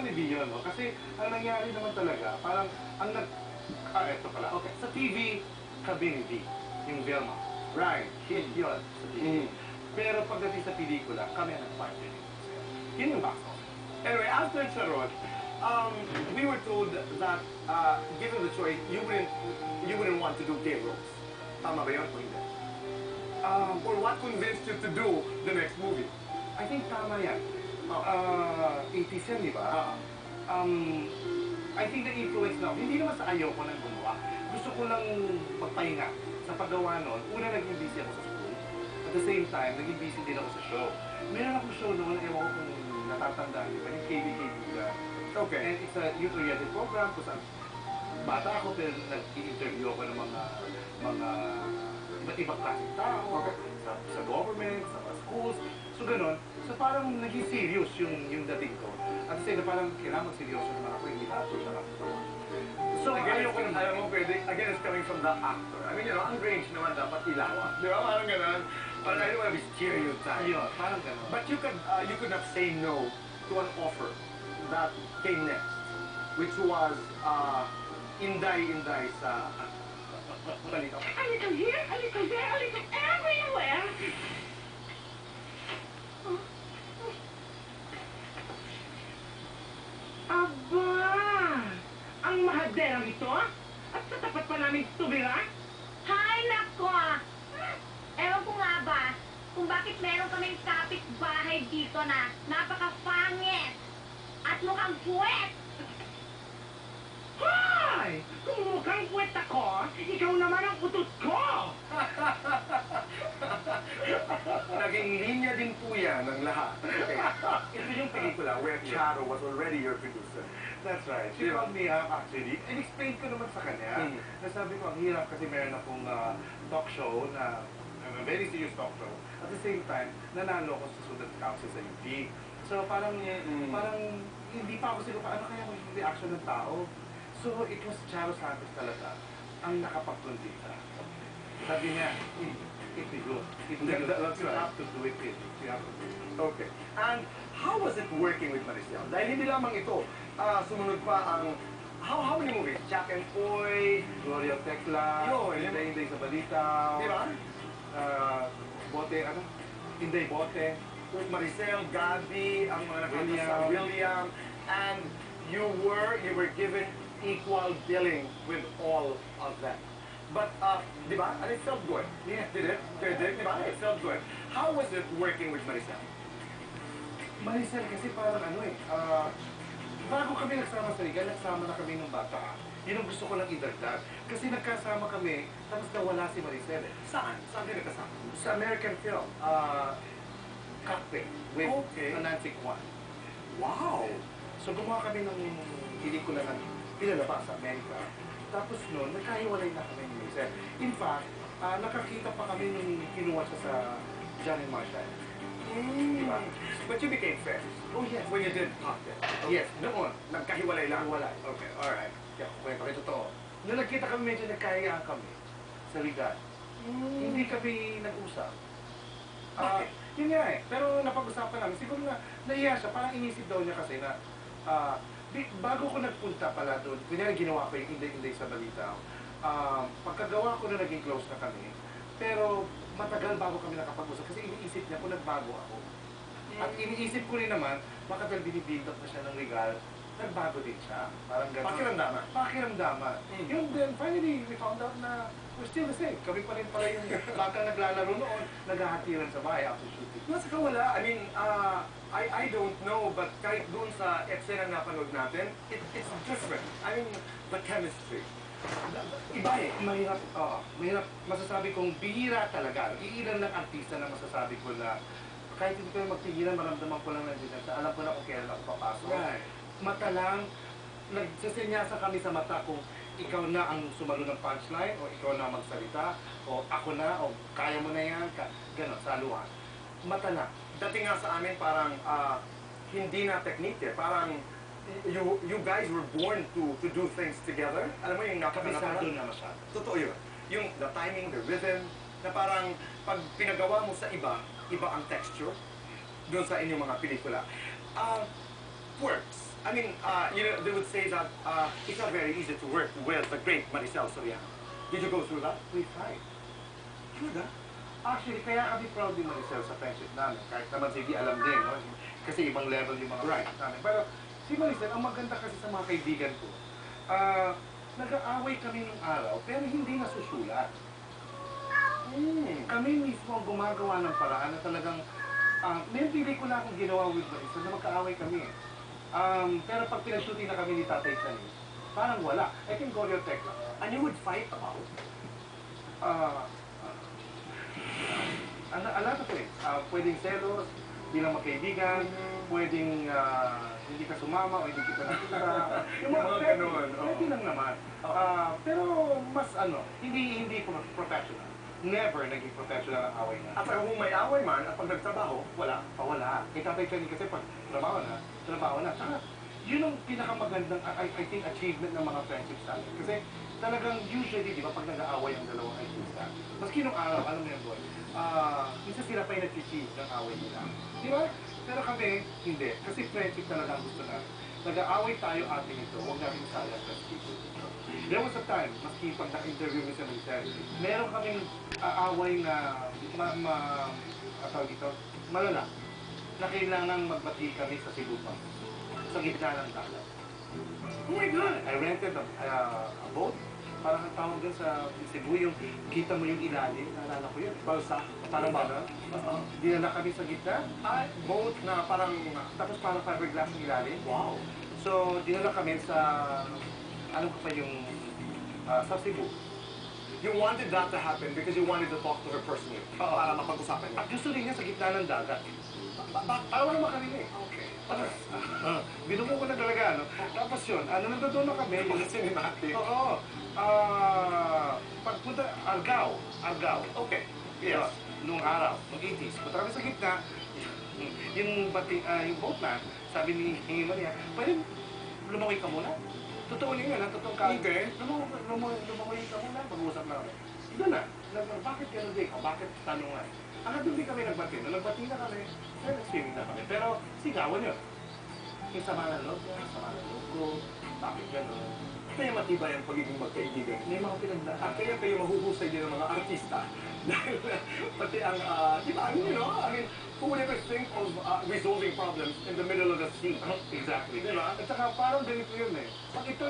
naman ni Bion, no? Kasi ang nangyari naman talaga, parang ang eto pala. Okay, sa TV, kami ni V, yung Velma. Right, hit yun sa TV. Pero pagdating sa pelikula, kami ang nag-partner ni Maricel. Yun yung background. Anyway, after Charot, we were told that, given the choice, you wouldn't want to do gay roles. Tama ba yun? O hindi? Or what convinced you to do the next movie? I think tama yan. 80s yan, di ba? I think na-influence na ako. Hindi naman sa ayaw ko nang gumawa. Gusto ko lang magpahinga. Sa paggawa nun, una naging busy ako sa school. At the same time, naging busy din ako sa show. Meron akong show noon, ewan ko kung natatandaan, di ba? Yung KBKB. Okay. And it's a youth-oriented program kung saan bata ako, pero nag-i-interview ako ng mga iba't ibang klaseng tao. Okay. Sa government, sa mga schools. So gano'n. So parang naging serious yung dating ko. At the same time, parang kailangan mag-seryoso naman ako, hindi actor na actor. So again, ayaw mo pwede, again, it's coming from the actor. I mean, you know, ang range naman dapat ilawan. Di ba? Parang gano'n. Parang I don't want to be stereotyped. Yun, parang gano'n. But you could not say no to an offer that came next, which was Inday sa balita. A little here, a little there, a little everywhere. Aba! Ang mahaderang ito? At sa tapat pa namin tubira? Hay, nako! Ewan ko nga ba kung bakit meron kaming kapitbahay dito na napaka-pangit at mukhang puwet! Hoy! Kung mukhang puwet ako, ikaw naman ang utot ko! Naging linya din po yan ng lahat. Okay. Ito yung pelikula where Charo was already your producer. That's right. She called me up actually. And explained ko naman sa kanya. Nasabi ko, ang hirap kasi meron akong talk show na a very serious talk show. At the same time, nanalo ako sa Student Council sa UP. So parang hindi pa ako siguro, ano kaya yung reaction ng tao? So it was Charo Santos talaga ang nakapag-convince. Sabi niya, it will go. You have to do it. You have to do it. Okay. And how was it working with Maricel? Dahil hindi lamang ito, sumunod pa ang how many movies? Jack and Poy, Gloria Tecla, Inday sa Balitaw. Di ba? Bote, ano? Inday Bote. Maricel, Gabi, ang mga nakakasa, William, and you were given equal billing with all of them. But, di ba? And it felt good. Yeah. Did it? Di ba? It felt good. How was it working with Maricel? Maricel, kasi parang bago kami nagsama sa Liga, nagsama na kami ng bata. Yun ang gusto ko lang idagdag. Kasi nagkasama kami, tapos nawala si Maricel. Saan? Saan kayo nagkasama? Sa American film. Cockpit with Nancy Kwan. Wow! So gumawa kami ng pelikula na pinalabas sa Amerika. Tapos noon, nagkahiwalay na kami ni Maricel. In fact, nakakita pa kami nung kinuha siya sa John and Marshall. Diba? But you became friends. Oh yes. When you did Cockpit. Yes, noon. Nagkahiwalay lang. Nagkahiwalay. Okay, alright. Kwento kayo totoo. Nung nagkita kami, medyo nagkahiyaan kami sa Liga. Hindi kami nag-usap. Yun nga eh. Pero napag-usapan namin. Siguro na naiya siya. Parang inisip daw niya kasi na bago ko nagpunta pala doon, kunyari ginawa ko yung Inday sa Balitaw. Pagkagawa ko na naging close na kami. Pero matagal bago kami nakapag-usap kasi iniisip niya kung nagbago ako. At iniisip ko rin naman, baka dahil binibuild up na siya ng legal, nagbago din siya. Parang gano'n. Pakiramdaman. Pakiramdaman. Yun din, finally, we found out na we're still the same. Kami pa rin pala yung baka naglalaro noon, naghahatiran sa bahay after shooting. Saka wala, I mean, I don't know, but kahit doon sa eksena na napanood natin, it's different. I mean, the chemistry. Iba eh. Mahirap, mahirap. Masasabi kong bihira talaga. Iilan ng artista na masasabi ko na kahit hindi ko magtigilan, maramdaman ko lang nandiyan siya. Alam ko na kung kailan ako papasok. Right. Mata lang, nagsasenyasa kami sa mata kung ikaw na ang sumalo ng punchline, o ikaw na magsalita, o ako na, o kaya mo na yan, gano'n, saluhan. Mata na. Dating nga sa amin, parang hindi na technique eh. Parang you guys were born to do things together. Alam mo yung kabisado na masyado. Totoo yun. Yung the timing, the rhythm, na parang pag pinagawa mo sa iba ang texture doon sa inyong mga pelikula. Works. I mean, they would say that it's not very easy to work with the great Maricel Soriano. Did you go through that? We tried. Sure, Actually, kaya kami proud din Maricel sa friendship namin. Kahit naman sige alam din, no? Kasi ibang level yung mga friendship namin. Pero si Maricel, ang maganda kasi sa mga kaibigan ko, nag-aaway kami nung araw, pero hindi nasusulat. Kami mismo ang gumagawa ng paraan na talagang, may pelikula akong ginawa with Maricel na magkaaway kami. Pero pag pinashooting na kami ni Tatay Chanis, parang wala. I think Goryo Tech lang. And you would fight about? A lot of things. Pwedeng selos, bilang magkaibigan, pwedeng hindi ka sumama o hindi kita nakita. Yung mga ganun. Pwede lang naman. Pero mas hindi professional. Never naging professional ang away na. At kung may away man, at pag nagtrabaho, wala. Wala. Kay Tatay Chanis kasi pag trabaho na. Tsaka, yun ang pinakamagandang, I think, achievement ng mga friendships natin. Kasi talagang usually, di ba, pag nag-aaway ang dalawang artista, maski nung araw, alam mo yan, boy, minsan sila pa yung nag-cheese ng away nila. Di ba? Pero kami, hindi. Kasi friendship talaga ang gusto natin. Nag-aaway tayo atin ito, huwag natin sayang sa people. There was a time, maski pag na-interview mo sa Maricel, meron kaming aaway na malala, na kailangan magbati kami sa Cebu pa, sa gitna ng dagat. Oh my God! I rented a boat. Parang ang tawag doon sa Cebu, yung kita mo yung ilalim, naalala ko yun. Balsa. Parang ba? Dinala kami sa gitna, Boat na parang... tapos parang fiberglass ang ilalim. Wow. So, dinala kami sa, ano pa yung, sa Cebu. You wanted that to happen because you wanted to talk to her personally. Para mapag-usapan niya. At gusto rin niya sa gitna ng dagat. Ayaw na makarinig. Okay. Binuko ko na talaga, no? Tapos yun, nandoon na kami. Mga cinematic. Oo. Pagpunta, Argao. Okay. Yes. Nung araw, nung 80s. Punta kami sa gitna. Yung boat na, sabi ni Maria, pwede lumakoy ka muna. Totoo niya yun, totoong ka. Hindi. Lumakoy ka muna, mag-uusap na kami. Doon na. Bakit gano'n din? Bakit tanungan? Doon din kami nagbati. Nung nagbati na kami, nag-swimming na kami. Pero sigawan yun. Yung sama ng loob niya, sama ng loob ko. Bakit gano'n? Kaya matibay ang pagiging magkaibigan. May mga pinagdaan. At kaya kayo mahuhusay din ng mga artista. Dahil pati ang, di ba, I mean, who would ever think of resolving problems in the middle of the sea? Exactly. Di ba? At saka parang ganito yun eh. Pag ito